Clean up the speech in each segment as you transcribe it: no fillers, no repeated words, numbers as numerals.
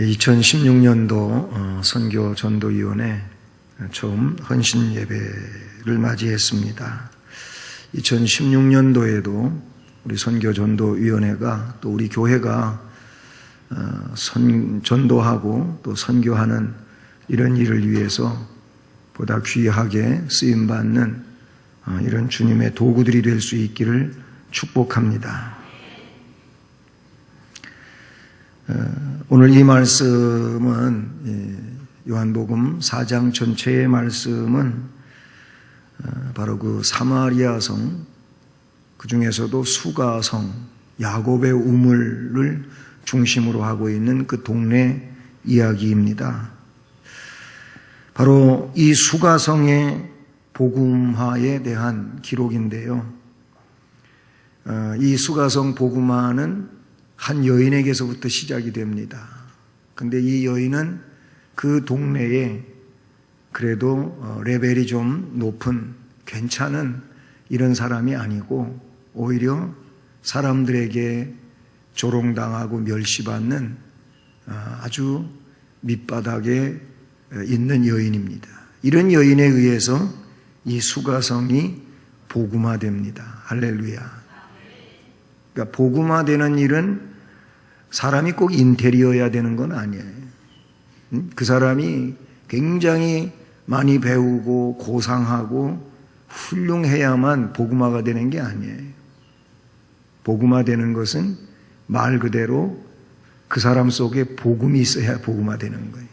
2016년도 선교 전도위원회 처음 헌신 예배를 맞이했습니다. 2016년도에도 우리 선교 전도위원회가 또 우리 교회가 전도하고 또 선교하는 이런 일을 위해서 보다 귀하게 쓰임받는 이런 주님의 도구들이 될 수 있기를 축복합니다. 오늘 이 말씀은 요한복음 4장 전체의 말씀은 바로 그 사마리아성, 그 중에서도 수가성, 야곱의 우물을 중심으로 하고 있는 그 동네 이야기입니다. 바로 이 수가성의 복음화에 대한 기록인데요. 이 수가성 복음화는 한 여인에게서부터 시작이 됩니다. 근데 이 여인은 그 동네에 그래도 레벨이 좀 높은 괜찮은 이런 사람이 아니고 오히려 사람들에게 조롱당하고 멸시받는 아주 밑바닥에 있는 여인입니다. 이런 여인에 의해서 이 수가성이 복음화됩니다. 할렐루야. 그러니까 복음화되는 일은 사람이 꼭 인테리어여야 되는 건 아니에요. 그 사람이 굉장히 많이 배우고 고상하고 훌륭해야만 복음화가 되는 게 아니에요. 복음화되는 것은 말 그대로 그 사람 속에 복음이 있어야 복음화되는 거예요.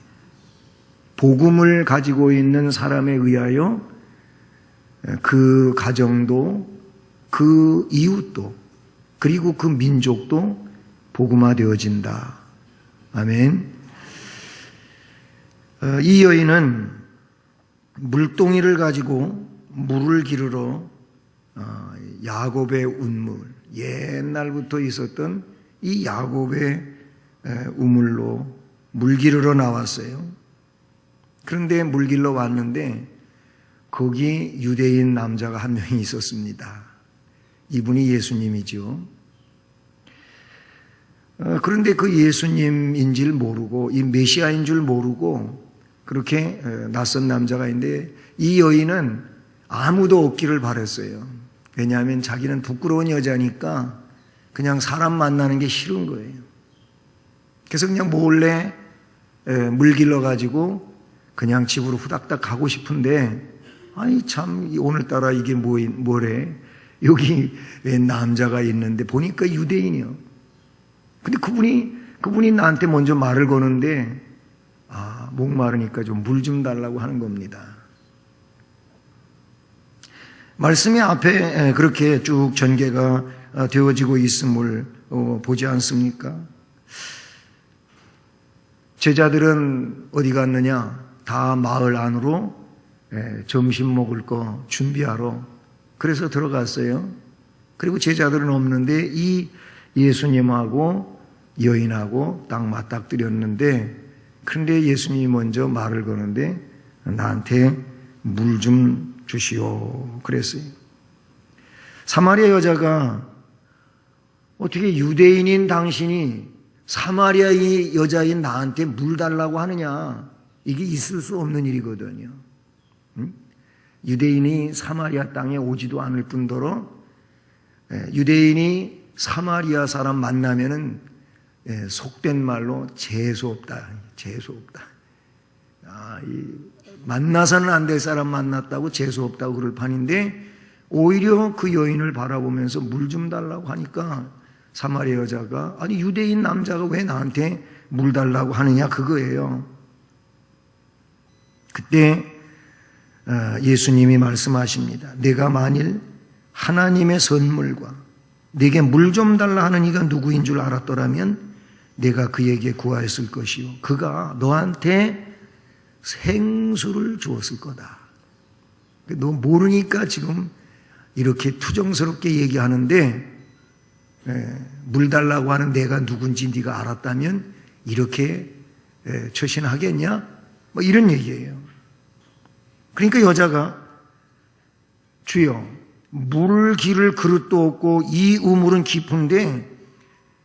복음을 가지고 있는 사람에 의하여 그 가정도 그 이웃도 그리고 그 민족도 복음화되어진다. 아멘. 이 여인은 물동이를 가지고 물을 기르러 야곱의 운물, 옛날부터 있었던 이 야곱의 우물로 물 기르러 나왔어요. 그런데 물 기르러 왔는데 거기 유대인 남자가 한 명이 있었습니다. 이분이 예수님이죠. 그런데 그 예수님인 줄 모르고 이 메시아인 줄 모르고 그렇게 낯선 남자가 있는데 이 여인은 아무도 없기를 바랬어요. 왜냐하면 자기는 부끄러운 여자니까 그냥 사람 만나는 게 싫은 거예요. 그래서 그냥 몰래 물 길러가지고 그냥 집으로 후닥닥 가고 싶은데 아니 참 오늘따라 이게 뭐래. 여기 왜 남자가 있는데 보니까 유대인이요. 근데 그분이 나한테 먼저 말을 거는데 목마르니까 좀 물 좀 달라고 하는 겁니다. 말씀이 앞에 그렇게 쭉 전개가 되어지고 있음을 보지 않습니까? 제자들은 어디 갔느냐? 다 마을 안으로 점심 먹을 거 준비하러 그래서 들어갔어요. 그리고 제자들은 없는데 이 예수님하고 여인하고 딱 맞닥뜨렸는데 그런데 예수님이 먼저 말을 거는데 나한테 물 좀 주시오 그랬어요. 사마리아 여자가 어떻게 유대인인 당신이 사마리아 여자인 나한테 물 달라고 하느냐. 이게 있을 수 없는 일이거든요. 유대인이 사마리아 땅에 오지도 않을 뿐더러 유대인이 사마리아 사람 만나면은 속된 말로 재수없다. 재수없다. 만나서는 안 될 사람 만났다고 재수없다고 그럴 판인데 오히려 그 여인을 바라보면서 물 좀 달라고 하니까 사마리아 여자가 아니 유대인 남자가 왜 나한테 물 달라고 하느냐 그거예요. 그때 예수님이 말씀하십니다. 내가 만일 하나님의 선물과 내게 물 좀 달라 하는 이가 누구인 줄 알았더라면 내가 그에게 구하였을 것이요 그가 너한테 생수를 주었을 거다. 너 모르니까 지금 이렇게 투정스럽게 얘기하는데 물 달라고 하는 내가 누군지 네가 알았다면 이렇게 처신하겠냐? 뭐 이런 얘기예요. 그러니까 여자가 주여 물을 기를 그릇도 없고 이 우물은 깊은데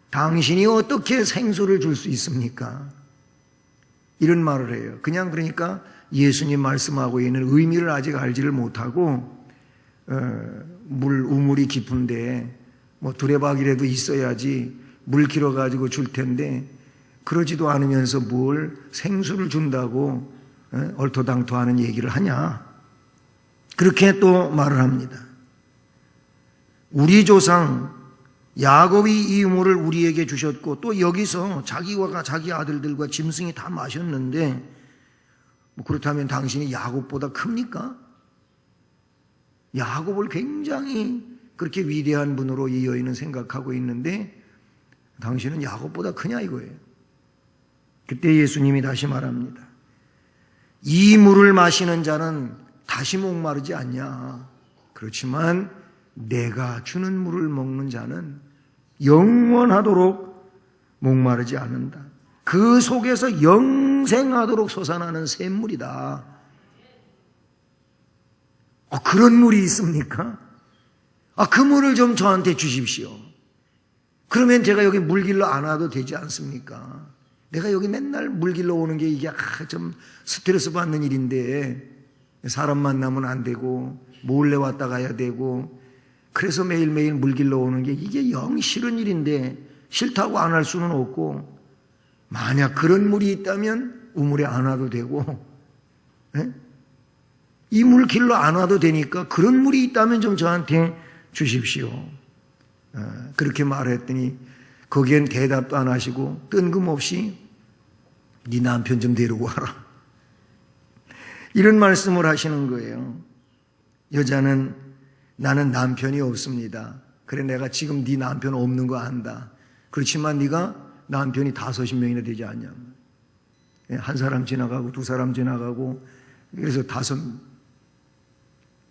당신이 어떻게 생수를 줄 수 있습니까? 이런 말을 해요. 그냥 그러니까 예수님 말씀하고 있는 의미를 아직 알지를 못하고 우물이 깊은데 뭐 두레박이라도 있어야지 물 길어가지고 줄 텐데 그러지도 않으면서 뭘 생수를 준다고 얼토당토하는 얘기를 하냐. 그렇게 또 말을 합니다. 우리 조상 야곱이 이 우물을 우리에게 주셨고 또 여기서 자기와 자기 아들들과 짐승이 다 마셨는데 뭐 그렇다면 당신이 야곱보다 큽니까? 야곱을 굉장히 그렇게 위대한 분으로 이 여인은 생각하고 있는데 당신은 야곱보다 크냐 이거예요. 그때 예수님이 다시 말합니다. 이 물을 마시는 자는 다시 목마르지 않냐. 그렇지만 내가 주는 물을 먹는 자는 영원하도록 목마르지 않는다. 그 속에서 영생하도록 솟아나는 샘물이다. 그런 물이 있습니까? 그 물을 좀 저한테 주십시오. 그러면 제가 여기 물 길러 안 와도 되지 않습니까? 내가 여기 맨날 물 길러 오는 게 이게 좀 스트레스 받는 일인데 사람 만나면 안 되고 몰래 왔다 가야 되고 그래서 매일매일 물 길러 오는 게 이게 영 싫은 일인데 싫다고 안 할 수는 없고 만약 그런 물이 있다면 우물에 안 와도 되고 이 물 길러 안 와도 되니까 그런 물이 있다면 좀 저한테 주십시오. 그렇게 말했더니 거기엔 대답도 안 하시고 뜬금없이 네 남편 좀 데리고 와라. 이런 말씀을 하시는 거예요. 여자는 나는 남편이 없습니다. 그래 내가 지금 네 남편 없는 거 안다. 그렇지만 네가 남편이 5명이나 되지 않냐. 한 사람 지나가고 두 사람 지나가고 그래서 5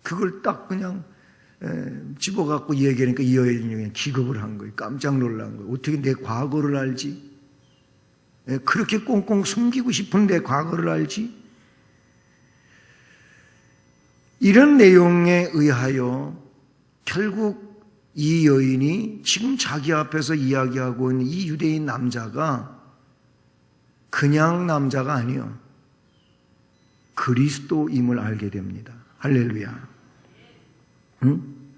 그걸 딱 그냥 집어갖고 얘기하니까 이 여인이 그냥 기겁을 한 거예요. 깜짝 놀란 거예요. 어떻게 내 과거를 알지? 그렇게 꽁꽁 숨기고 싶은 내 과거를 알지? 이런 내용에 의하여 결국 이 여인이 지금 자기 앞에서 이야기하고 있는 이 유대인 남자가 그냥 남자가 아니요. 그리스도임을 알게 됩니다. 할렐루야.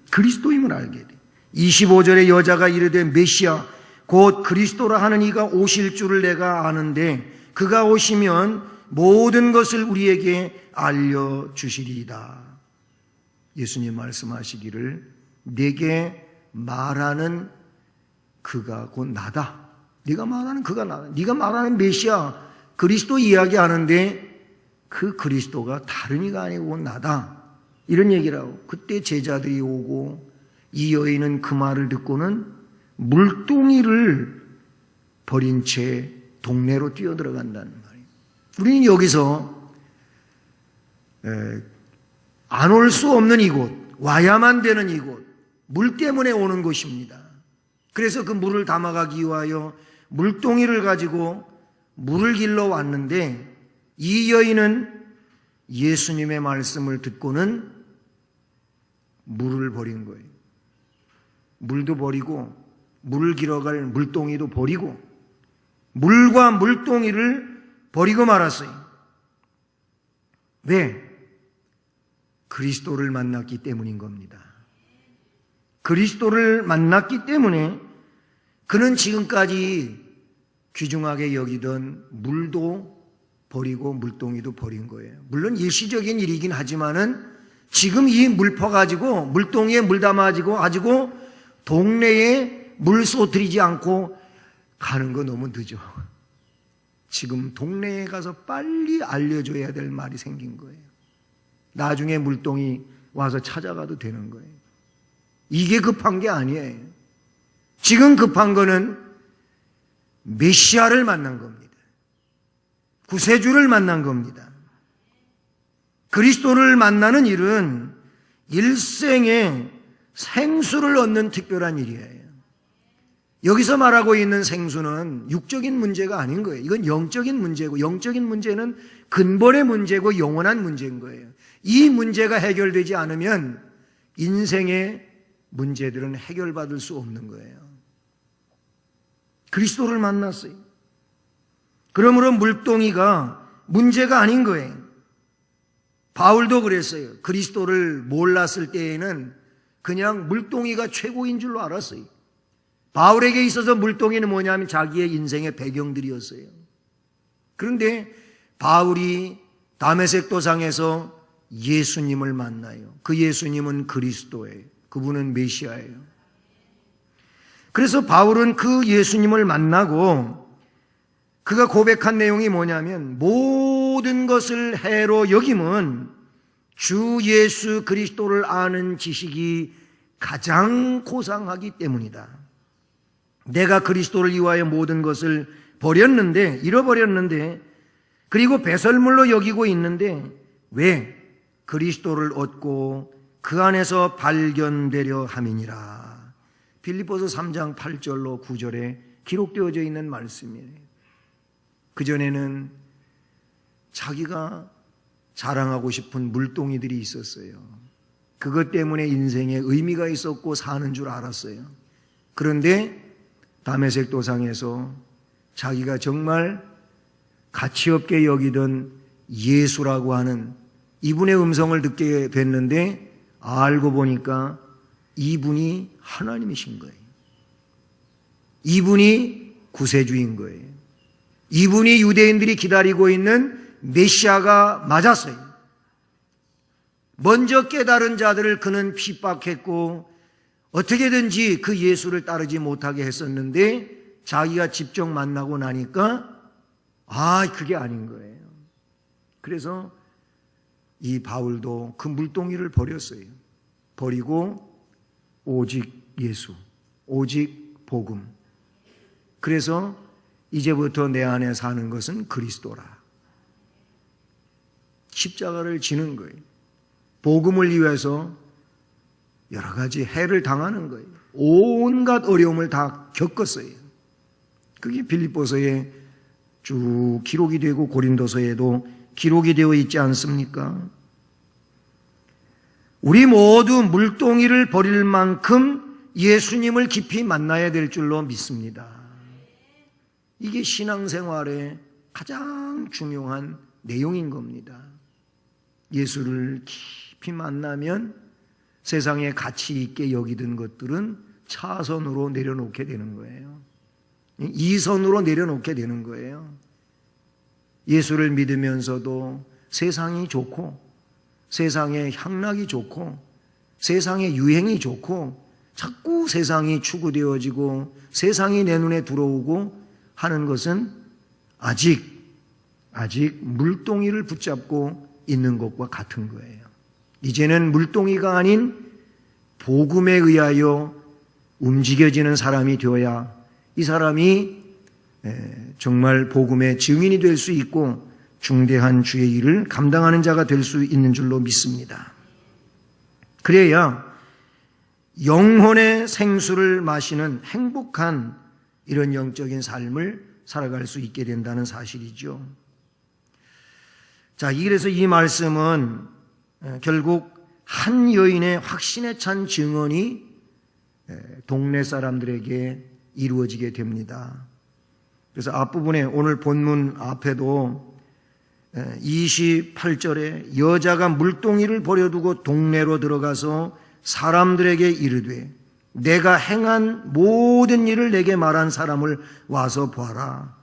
그리스도임을 알게 돼. 25절에 여자가 이르되 메시아 곧 그리스도라 하는 이가 오실 줄을 내가 아는데 그가 오시면 모든 것을 우리에게 알려주시리이다. 예수님 말씀하시기를 내게 말하는 그가 곧 나다. 네가 말하는 그가 나다. 네가 말하는 메시아 그리스도 이야기하는데 그 그리스도가 다른 이가 아니고 곧 나다. 이런 얘기를 하고 그때 제자들이 오고 이 여인은 그 말을 듣고는 물동이를 버린 채 동네로 뛰어들어간다는 말이에요. 우리는 여기서 안 올 수 없는 이곳, 와야만 되는 이곳, 물 때문에 오는 곳입니다. 그래서 그 물을 담아가기 위하여 물동이를 가지고 물을 길러 왔는데 이 여인은 예수님의 말씀을 듣고는 물을 버린 거예요. 물도 버리고 물을 길어갈 물동이도 버리고 물과 물동이를 버리고 말았어요. 왜? 그리스도를 만났기 때문인 겁니다. 그리스도를 만났기 때문에 그는 지금까지 귀중하게 여기던 물도 버리고 물동이도 버린 거예요. 물론 일시적인 일이긴 하지만은 지금 이 물 퍼가지고 물동이에 물 담아가지고 동네에 물 쏟아지지 않고 가는 거 너무 늦어. 지금 동네에 가서 빨리 알려줘야 될 말이 생긴 거예요. 나중에 물동이 와서 찾아가도 되는 거예요. 이게 급한 게 아니에요. 지금 급한 거는 메시아를 만난 겁니다. 구세주를 만난 겁니다. 그리스도를 만나는 일은 일생에 생수를 얻는 특별한 일이에요. 여기서 말하고 있는 생수는 육적인 문제가 아닌 거예요. 이건 영적인 문제고 영적인 문제는 근본의 문제고 영원한 문제인 거예요. 이 문제가 해결되지 않으면 인생의 문제들은 해결받을 수 없는 거예요. 그리스도를 만났어요. 그러므로 물동이가 문제가 아닌 거예요. 바울도 그랬어요. 그리스도를 몰랐을 때에는 그냥 물동이가 최고인 줄로 알았어요. 바울에게 있어서 물동이는 뭐냐면 자기의 인생의 배경들이었어요. 그런데 바울이 다메섹 도상에서 예수님을 만나요. 그 예수님은 그리스도예요. 그분은 메시아예요. 그래서 바울은 그 예수님을 만나고 그가 고백한 내용이 뭐냐면 모든 것을 해로 여김은 주 예수 그리스도를 아는 지식이 가장 고상하기 때문이다. 내가 그리스도를 위하여 모든 것을 잃어버렸는데 그리고 배설물로 여기고 있는데 왜? 그리스도를 얻고 그 안에서 발견되려 함이니라. 빌립보서 3장 8절로 9절에 기록되어져 있는 말씀이에요. 그전에는 자기가 자랑하고 싶은 물동이들이 있었어요. 그것 때문에 인생에 의미가 있었고 사는 줄 알았어요. 그런데 다메섹 도상에서 자기가 정말 가치 없게 여기던 예수라고 하는 이분의 음성을 듣게 됐는데 알고 보니까 이분이 하나님이신 거예요. 이분이 구세주인 거예요. 이분이 유대인들이 기다리고 있는 메시아가 맞았어요. 먼저 깨달은 자들을 그는 핍박했고 어떻게든지 그 예수를 따르지 못하게 했었는데 자기가 직접 만나고 나니까 그게 아닌 거예요. 그래서 이 바울도 그 물동이를 버렸어요. 버리고 오직 예수, 오직 복음. 그래서 이제부터 내 안에 사는 것은 그리스도라. 십자가를 지는 거예요. 복음을 위해서 여러 가지 해를 당하는 거예요. 온갖 어려움을 다 겪었어요. 그게 빌립보서에 쭉 기록이 되고 고린도서에도 기록이 되어 있지 않습니까? 우리 모두 물동이를 버릴 만큼 예수님을 깊이 만나야 될 줄로 믿습니다. 이게 신앙생활의 가장 중요한 내용인 겁니다. 예수를 깊이 만나면 세상에 가치 있게 여기던 것들은 차선으로 내려놓게 되는 거예요. 이선으로 내려놓게 되는 거예요. 예수를 믿으면서도 세상이 좋고 세상의 향락이 좋고 세상의 유행이 좋고 자꾸 세상이 추구되어지고 세상이 내 눈에 들어오고 하는 것은 아직 물동이를 붙잡고 있는 것과 같은 거예요. 이제는 물동이가 아닌 복음에 의하여 움직여지는 사람이 되어야 이 사람이 정말 복음의 증인이 될 수 있고 중대한 주의 일을 감당하는 자가 될 수 있는 줄로 믿습니다. 그래야 영혼의 생수를 마시는 행복한 이런 영적인 삶을 살아갈 수 있게 된다는 사실이죠. 자, 그래서 이 말씀은 결국 한 여인의 확신에 찬 증언이 동네 사람들에게 이루어지게 됩니다. 그래서 앞부분에 오늘 본문 앞에도 28절에 여자가 물동이를 버려두고 동네로 들어가서 사람들에게 이르되 내가 행한 모든 일을 내게 말한 사람을 와서 보아라.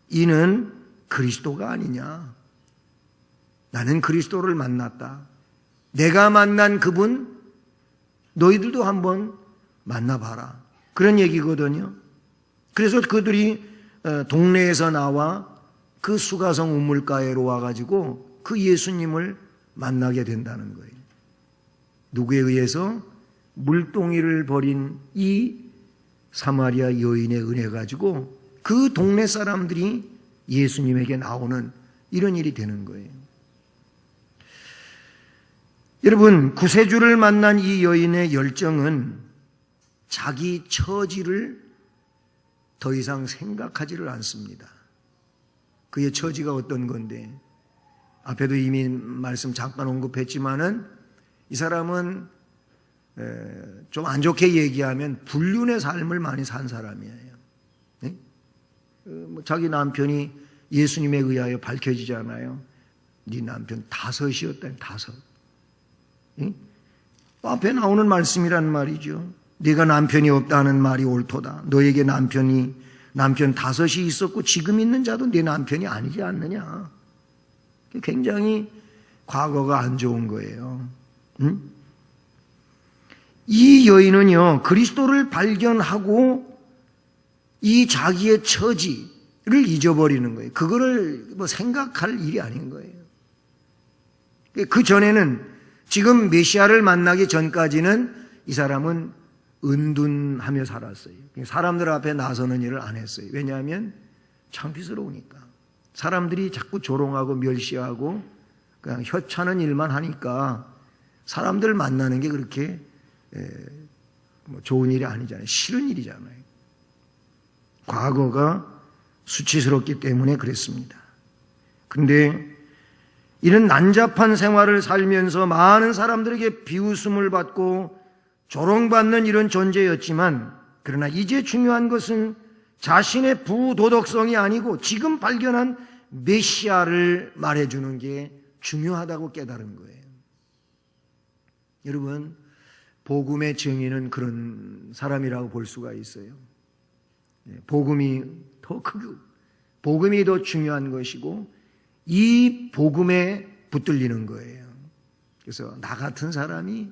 이는 그리스도가 아니냐. 나는 그리스도를 만났다. 내가 만난 그분 너희들도 한번 만나봐라. 그런 얘기거든요. 그래서 그들이 동네에서 나와 그 수가성 우물가에로 와가지고 그 예수님을 만나게 된다는 거예요. 누구에 의해서? 물동이를 버린 이 사마리아 여인의 은혜 가지고 그 동네 사람들이 예수님에게 나오는 이런 일이 되는 거예요. 여러분, 구세주를 만난 이 여인의 열정은 자기 처지를 더 이상 생각하지를 않습니다. 그의 처지가 어떤 건데, 앞에도 이미 말씀 잠깐 언급했지만은 이 사람은 좀 안 좋게 얘기하면 불륜의 삶을 많이 산 사람이에요. 자기 남편이 예수님에 의하여 밝혀지잖아요. 네 남편 5이었다니 5. 응? 앞에 나오는 말씀이란 말이죠. 네가 남편이 없다는 말이 옳도다. 너에게 남편 5이 있었고 지금 있는 자도 네 남편이 아니지 않느냐. 굉장히 과거가 안 좋은 거예요. 응? 이 여인은요, 그리스도를 발견하고 이 자기의 처지를 잊어버리는 거예요. 그거를 생각할 일이 아닌 거예요. 그 전에는, 지금 메시아를 만나기 전까지는 이 사람은 은둔하며 살았어요. 사람들 앞에 나서는 일을 안 했어요. 왜냐하면 창피스러우니까. 사람들이 자꾸 조롱하고 멸시하고 그냥 혀차는 일만 하니까 사람들 만나는 게 그렇게 좋은 일이 아니잖아요. 싫은 일이잖아요. 과거가 수치스럽기 때문에 그랬습니다. 근데 이런 난잡한 생활을 살면서 많은 사람들에게 비웃음을 받고 조롱받는 이런 존재였지만, 그러나 이제 중요한 것은 자신의 부도덕성이 아니고 지금 발견한 메시아를 말해주는 게 중요하다고 깨달은 거예요. 여러분, 복음의 증인은 그런 사람이라고 볼 수가 있어요. 복음이 더 크고 복음이 더 중요한 것이고 이 복음에 붙들리는 거예요. 그래서 나 같은 사람이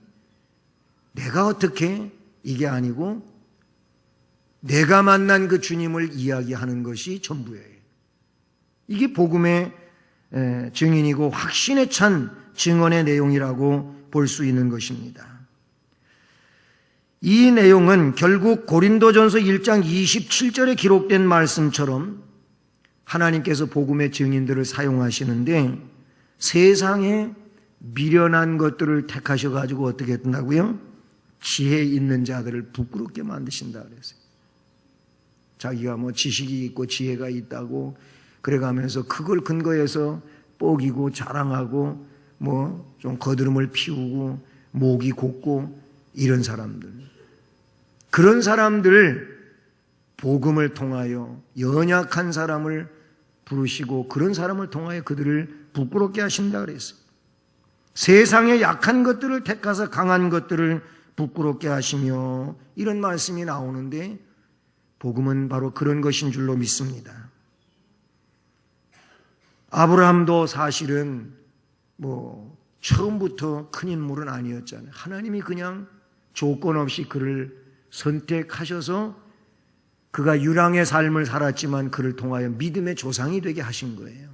내가 어떻게, 이게 아니고 내가 만난 그 주님을 이야기하는 것이 전부예요. 이게 복음의 증인이고 확신에 찬 증언의 내용이라고 볼 수 있는 것입니다. 이 내용은 결국 고린도전서 1장 27절에 기록된 말씀처럼 하나님께서 복음의 증인들을 사용하시는데 세상에 미련한 것들을 택하셔가지고 어떻게 했다고요? 지혜 있는 자들을 부끄럽게 만드신다 그랬어요. 자기가 지식이 있고 지혜가 있다고 그래가면서 그걸 근거해서 뽀기고 자랑하고 좀 거드름을 피우고 목이 곧고 이런 사람들. 그런 사람들 복음을 통하여 연약한 사람을 부르시고 그런 사람을 통하여 그들을 부끄럽게 하신다 그랬어요. 세상의 약한 것들을 택하사 강한 것들을 부끄럽게 하시며 이런 말씀이 나오는데 복음은 바로 그런 것인 줄로 믿습니다. 아브라함도 사실은 처음부터 큰 인물은 아니었잖아요. 하나님이 그냥 조건 없이 그를 선택하셔서 그가 유랑의 삶을 살았지만 그를 통하여 믿음의 조상이 되게 하신 거예요.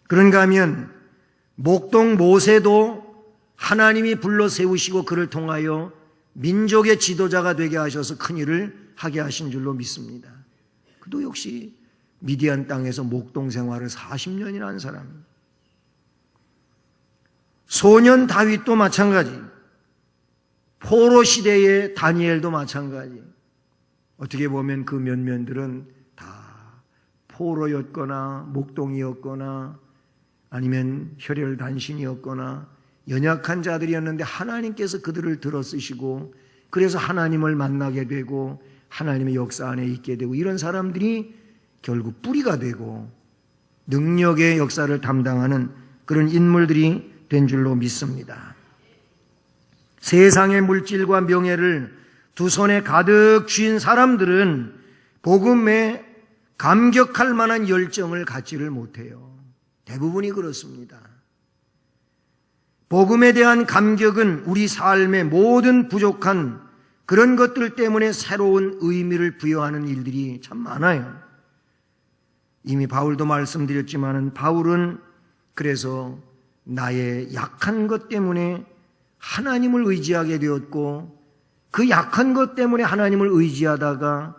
그런가 하면 목동 모세도 하나님이 불러 세우시고 그를 통하여 민족의 지도자가 되게 하셔서 큰 일을 하게 하신 줄로 믿습니다. 그도 역시 미디안 땅에서 목동 생활을 40년이나 한 사람입니다. 소년 다윗도 마찬가지, 포로 시대의 다니엘도 마찬가지. 어떻게 보면 그 면면들은 다 포로였거나 목동이었거나 아니면 혈혈단신이었거나 연약한 자들이었는데 하나님께서 그들을 들어 쓰시고 그래서 하나님을 만나게 되고 하나님의 역사 안에 있게 되고 이런 사람들이 결국 뿌리가 되고 능력의 역사를 담당하는 그런 인물들이 된 줄로 믿습니다. 세상의 물질과 명예를 두 손에 가득 쥔 사람들은 복음에 감격할 만한 열정을 갖지를 못해요. 대부분이 그렇습니다. 복음에 대한 감격은 우리 삶의 모든 부족한 그런 것들 때문에 새로운 의미를 부여하는 일들이 참 많아요. 이미 바울도 말씀드렸지만 바울은 그래서 나의 약한 것 때문에 하나님을 의지하게 되었고 그 약한 것 때문에 하나님을 의지하다가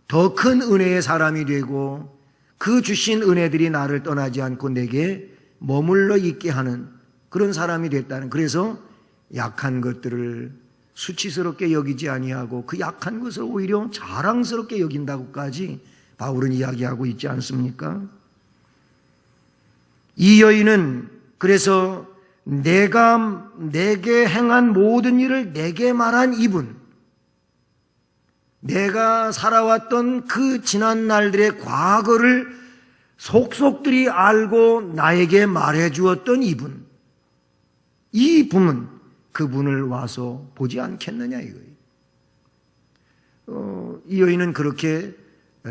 더 큰 은혜의 사람이 되고 그 주신 은혜들이 나를 떠나지 않고 내게 머물러 있게 하는 그런 사람이 됐다는, 그래서 약한 것들을 수치스럽게 여기지 아니하고 그 약한 것을 오히려 자랑스럽게 여긴다고까지 바울은 이야기하고 있지 않습니까? 이 여인은 그래서 내게 행한 모든 일을 내게 말한 이분, 내가 살아왔던 그 지난 날들의 과거를 속속들이 알고 나에게 말해 주었던 이분, 이 분은 그분을 와서 보지 않겠느냐 이거예요. 이 여인은 그렇게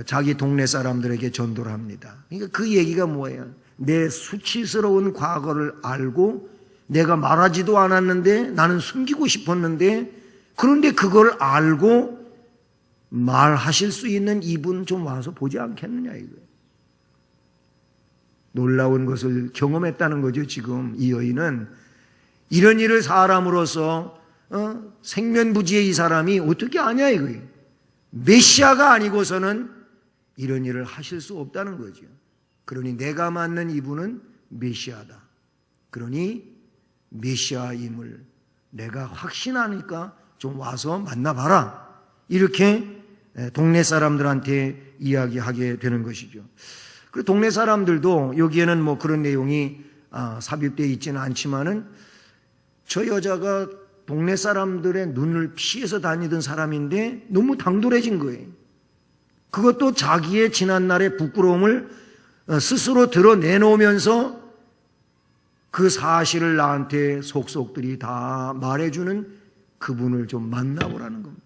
자기 동네 사람들에게 전도를 합니다. 그러니까 그 얘기가 뭐예요? 내 수치스러운 과거를 알고 내가 말하지도 않았는데 나는 숨기고 싶었는데 그런데 그걸 알고 말하실 수 있는 이분 좀 와서 보지 않겠느냐 이거예요. 놀라운 것을 경험했다는 거죠. 지금 이 여인은 이런 일을 사람으로서 생면부지의 이 사람이 어떻게 아냐 이거예요. 메시아가 아니고서는 이런 일을 하실 수 없다는 거죠. 그러니 내가 만난 이분은 메시아다. 그러니 메시아임을 내가 확신하니까 좀 와서 만나봐라. 이렇게 동네 사람들한테 이야기하게 되는 것이죠. 그리고 동네 사람들도 여기에는 뭐 그런 내용이 삽입되어 있지는 않지만은 저 여자가 동네 사람들의 눈을 피해서 다니던 사람인데 너무 당돌해진 거예요. 그것도 자기의 지난날의 부끄러움을 스스로 드러내놓으면서 그 사실을 나한테 속속들이 다 말해주는 그분을 좀 만나보라는 겁니다.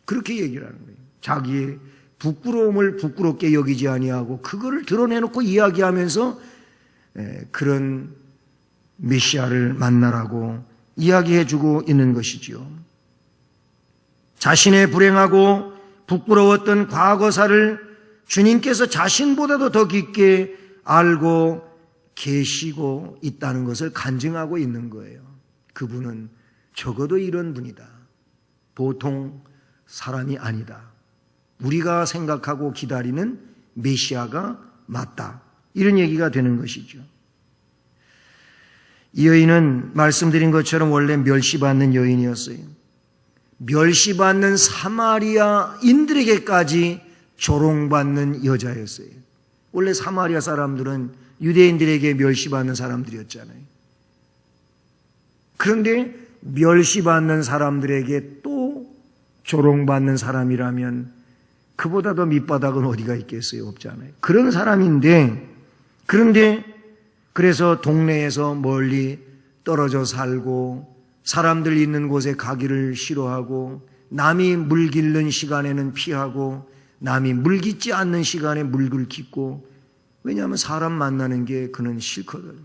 그렇게 얘기를 하는 거예요. 자기의 부끄러움을 부끄럽게 여기지 아니하고 그거를 드러내놓고 이야기하면서 그런 메시아를 만나라고 이야기해주고 있는 것이죠. 자신의 불행하고 부끄러웠던 과거사를 주님께서 자신보다도 더 깊게 알고 계시고 있다는 것을 간증하고 있는 거예요. 그분은 적어도 이런 분이다. 보통 사람이 아니다. 우리가 생각하고 기다리는 메시아가 맞다. 이런 얘기가 되는 것이죠. 이 여인은 말씀드린 것처럼 원래 멸시받는 여인이었어요. 멸시받는 사마리아인들에게까지 조롱받는 여자였어요. 원래 사마리아 사람들은 유대인들에게 멸시받는 사람들이었잖아요. 그런데 멸시받는 사람들에게 또 조롱받는 사람이라면 그보다 더 밑바닥은 어디가 있겠어요? 없잖아요. 그런 사람인데, 그런데 그래서 동네에서 멀리 떨어져 살고 사람들 있는 곳에 가기를 싫어하고 남이 물 깃는 시간에는 피하고 남이 물 깃지 않는 시간에 물을 깃고, 왜냐하면 사람 만나는 게 그는 싫거든요.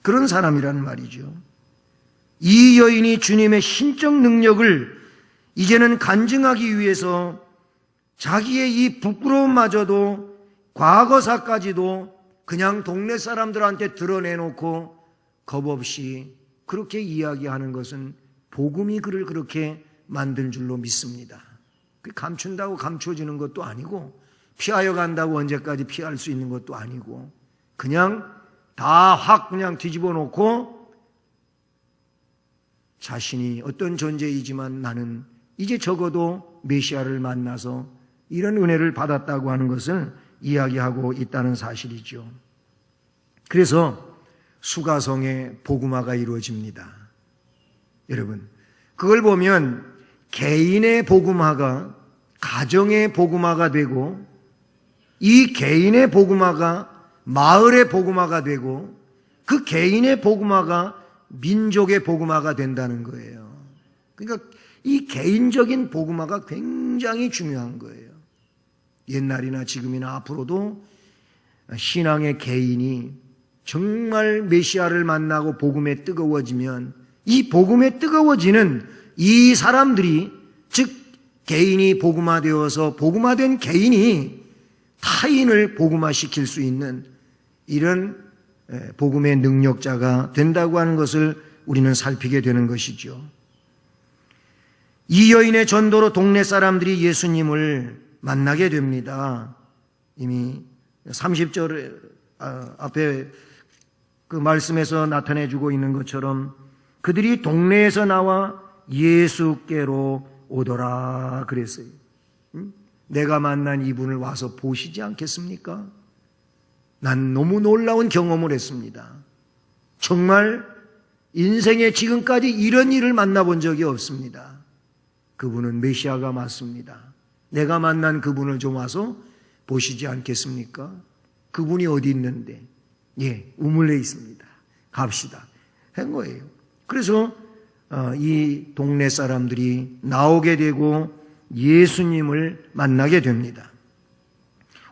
그런 사람이라는 말이죠. 이 여인이 주님의 신적 능력을 이제는 간증하기 위해서 자기의 이 부끄러움마저도 과거사까지도 그냥 동네 사람들한테 드러내놓고 겁없이 그렇게 이야기하는 것은 복음이 그를 그렇게 만든 줄로 믿습니다. 감춘다고 감춰지는 것도 아니고 피하여 간다고 언제까지 피할 수 있는 것도 아니고 그냥 다 확 그냥 뒤집어 놓고 자신이 어떤 존재이지만 나는 이제 적어도 메시아를 만나서 이런 은혜를 받았다고 하는 것을 이야기하고 있다는 사실이죠. 그래서 수가성의 복음화가 이루어집니다. 여러분, 그걸 보면 개인의 복음화가 가정의 복음화가 되고 이 개인의 복음화가 마을의 복음화가 되고 그 개인의 복음화가 민족의 복음화가 된다는 거예요. 그러니까 이 개인적인 복음화가 굉장히 중요한 거예요. 옛날이나 지금이나 앞으로도 신앙의 개인이 정말 메시아를 만나고 복음에 뜨거워지면 이 복음에 뜨거워지는 이 사람들이, 즉 개인이 복음화되어서 복음화된 개인이 타인을 복음화시킬 수 있는 이런 복음의 능력자가 된다고 하는 것을 우리는 살피게 되는 것이죠. 이 여인의 전도로 동네 사람들이 예수님을 만나게 됩니다. 이미 30절 앞에 그 말씀에서 나타내주고 있는 것처럼 그들이 동네에서 나와 예수께로 오더라 그랬어요. 내가 만난 이분을 와서 보시지 않겠습니까? 난 너무 놀라운 경험을 했습니다. 정말 인생에 지금까지 이런 일을 만나본 적이 없습니다. 그분은 메시아가 맞습니다. 내가 만난 그분을 좀 와서 보시지 않겠습니까? 그분이 어디 있는데? 예, 우물에 있습니다. 갑시다. 한 거예요. 그래서 이 동네 사람들이 나오게 되고 예수님을 만나게 됩니다.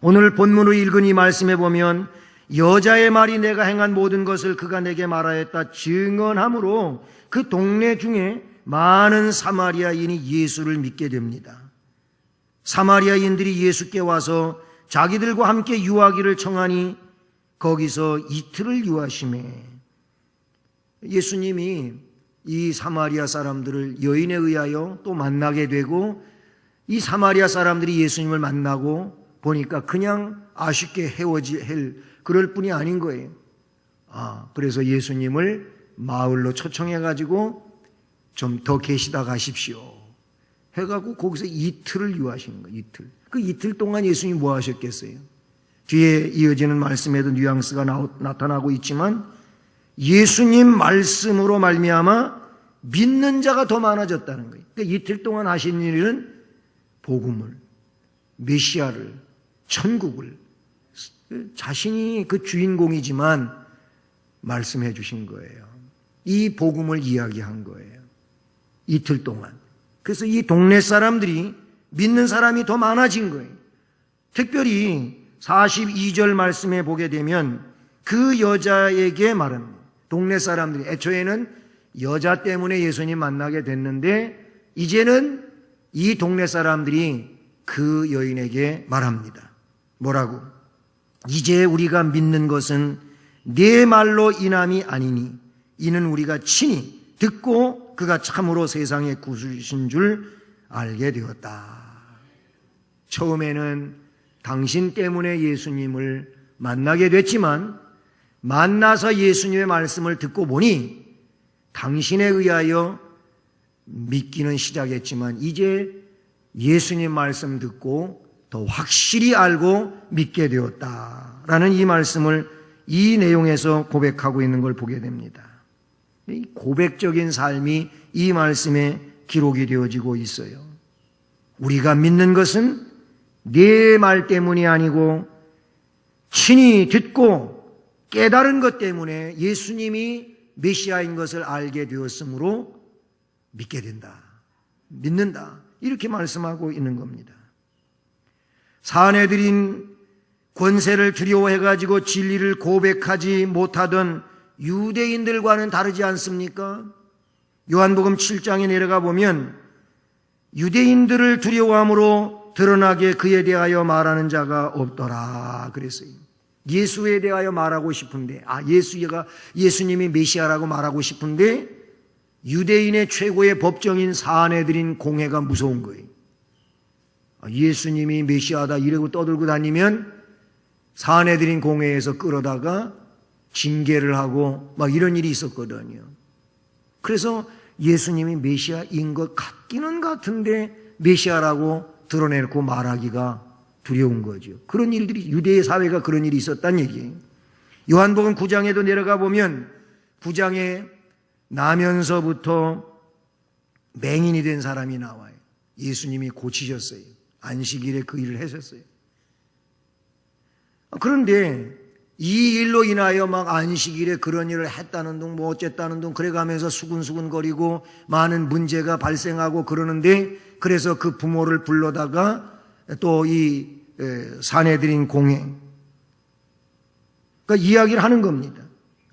오늘 본문으로 읽은 이 말씀에 보면 여자의 말이 내가 행한 모든 것을 그가 내게 말하였다 증언함으로 그 동네 중에 많은 사마리아인이 예수를 믿게 됩니다. 사마리아인들이 예수께 와서 자기들과 함께 유하기를 청하니 거기서 이틀을 유하시매 예수님이 이 사마리아 사람들을 여인에 의하여 또 만나게 되고 이 사마리아 사람들이 예수님을 만나고 보니까 그냥 아쉽게 헤어질 그럴 뿐이 아닌 거예요. 그래서 예수님을 마을로 초청해가지고 좀 더 계시다 가십시오. 해가지고 거기서 이틀을 유하시는 거예요. 이틀. 그 이틀 동안 예수님이 뭐 하셨겠어요? 뒤에 이어지는 말씀에도 뉘앙스가 나타나고 있지만 예수님 말씀으로 말미암아 믿는 자가 더 많아졌다는 거예요. 그러니까 이틀 동안 하신 일은 복음을, 메시아를, 천국을 자신이 그 주인공이지만 말씀해 주신 거예요. 이 복음을 이야기한 거예요. 이틀 동안. 그래서 이 동네 사람들이 믿는 사람이 더 많아진 거예요. 특별히 42절 말씀에 보게 되면 그 여자에게 말합니다. 동네 사람들이 애초에는 여자 때문에 예수님 만나게 됐는데 이제는 이 동네 사람들이 그 여인에게 말합니다. 뭐라고? 이제 우리가 믿는 것은 네 말로 인함이 아니니 이는 우리가 친히 듣고 그가 참으로 세상의 구주이신 줄 알게 되었다. 처음에는 당신 때문에 예수님을 만나게 됐지만 만나서 예수님의 말씀을 듣고 보니 당신에 의하여 믿기는 시작했지만 이제 예수님 말씀 듣고 더 확실히 알고 믿게 되었다라는 이 말씀을 이 내용에서 고백하고 있는 걸 보게 됩니다. 이 고백적인 삶이 이 말씀에 기록이 되어지고 있어요. 우리가 믿는 것은 네 말 때문이 아니고 친히 듣고 깨달은 것 때문에 예수님이 메시아인 것을 알게 되었으므로 믿게 된다. 믿는다. 이렇게 말씀하고 있는 겁니다. 사내들인 권세를 두려워해가지고 진리를 고백하지 못하던 유대인들과는 다르지 않습니까? 요한복음 7장에 내려가 보면 유대인들을 두려워함으로 드러나게 그에 대하여 말하는 자가 없더라 그랬어요. 예수에 대하여 말하고 싶은데 예수님이 메시아라고 말하고 싶은데 유대인의 최고의 법정인 사내들인 공회가 무서운 거예요. 예수님이 메시아다 이러고 떠들고 다니면 사내들인 공회에서 끌어다가 징계를 하고 막 이런 일이 있었거든요. 그래서 예수님이 메시아인 것 같기는 같은데 메시아라고 드러내놓고 말하기가 두려운 거죠. 그런 일들이 유대의 사회가 그런 일이 있었다는 얘기예요. 요한복음 9장에도 내려가 보면 9장에 나면서부터 맹인이 된 사람이 나와요. 예수님이 고치셨어요. 안식일에 그 일을 하셨어요. 그런데 이 일로 인하여 막 안식일에 그런 일을 했다는 둥 뭐 어쨌다는 둥 그래가면서 수근수근거리고 많은 문제가 발생하고 그러는데 그래서 그 부모를 불러다가 또 이 사내들인 공회 그러니까 이야기를 하는 겁니다.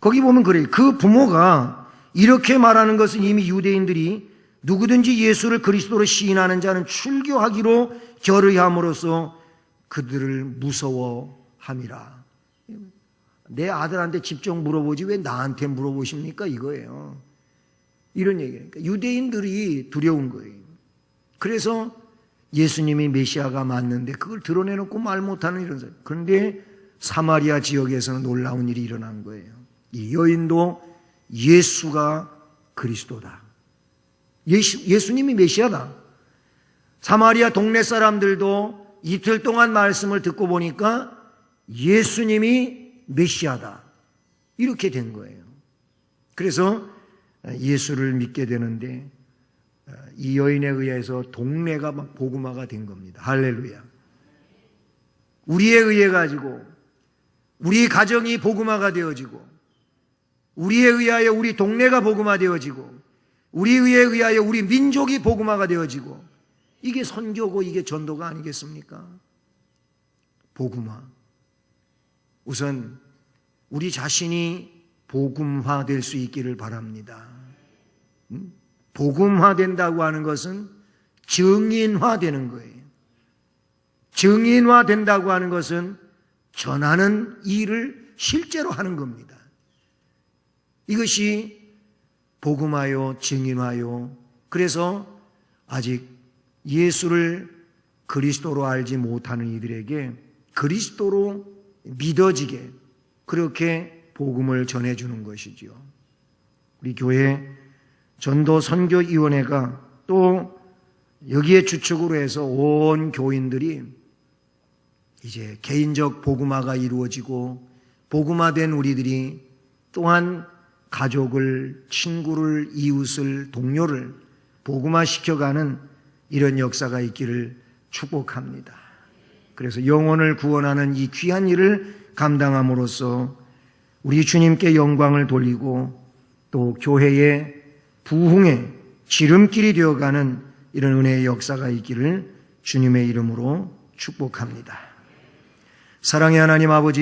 거기 보면 그래요. 그 부모가 이렇게 말하는 것은 이미 유대인들이 누구든지 예수를 그리스도로 시인하는 자는 출교하기로 결의함으로써 그들을 무서워함이라. 내 아들한테 직접 물어보지 왜 나한테 물어보십니까? 이거예요. 이런 얘기예요. 그러니까 유대인들이 두려운 거예요. 그래서 예수님이 메시아가 맞는데 그걸 드러내놓고 말 못하는 이런 사람. 그런데 사마리아 지역에서는 놀라운 일이 일어난 거예요. 이 여인도 예수가 그리스도다. 예수님이 메시아다. 사마리아 동네 사람들도 이틀 동안 말씀을 듣고 보니까 예수님이 메시아다. 이렇게 된 거예요. 그래서 예수를 믿게 되는데 이 여인에 의해서 동네가 막 복음화가 된 겁니다. 할렐루야. 우리에 의해 가지고 우리 가정이 복음화가 되어지고, 우리에 의하여 우리 동네가 복음화되어지고, 우리에 의하여 우리 민족이 복음화가 되어지고, 이게 선교고 이게 전도가 아니겠습니까? 복음화. 우선 우리 자신이 복음화될 수 있기를 바랍니다. 복음화된다고 하는 것은 증인화되는 거예요. 증인화된다고 하는 것은 전하는 일을 실제로 하는 겁니다. 이것이 복음화요, 증인화요. 그래서 아직 예수를 그리스도로 알지 못하는 이들에게 그리스도로 믿어지게 그렇게 복음을 전해주는 것이지요. 우리 교회 전도 선교위원회가 또 여기에 주축으로 해서 온 교인들이 이제 개인적 복음화가 이루어지고, 복음화된 우리들이 또한 가족을, 친구를, 이웃을, 동료를 복음화시켜가는 이런 역사가 있기를 축복합니다. 그래서 영혼을 구원하는 이 귀한 일을 감당함으로써 우리 주님께 영광을 돌리고 또 교회의 부흥의 지름길이 되어가는 이런 은혜의 역사가 있기를 주님의 이름으로 축복합니다. 사랑의 하나님 아버지,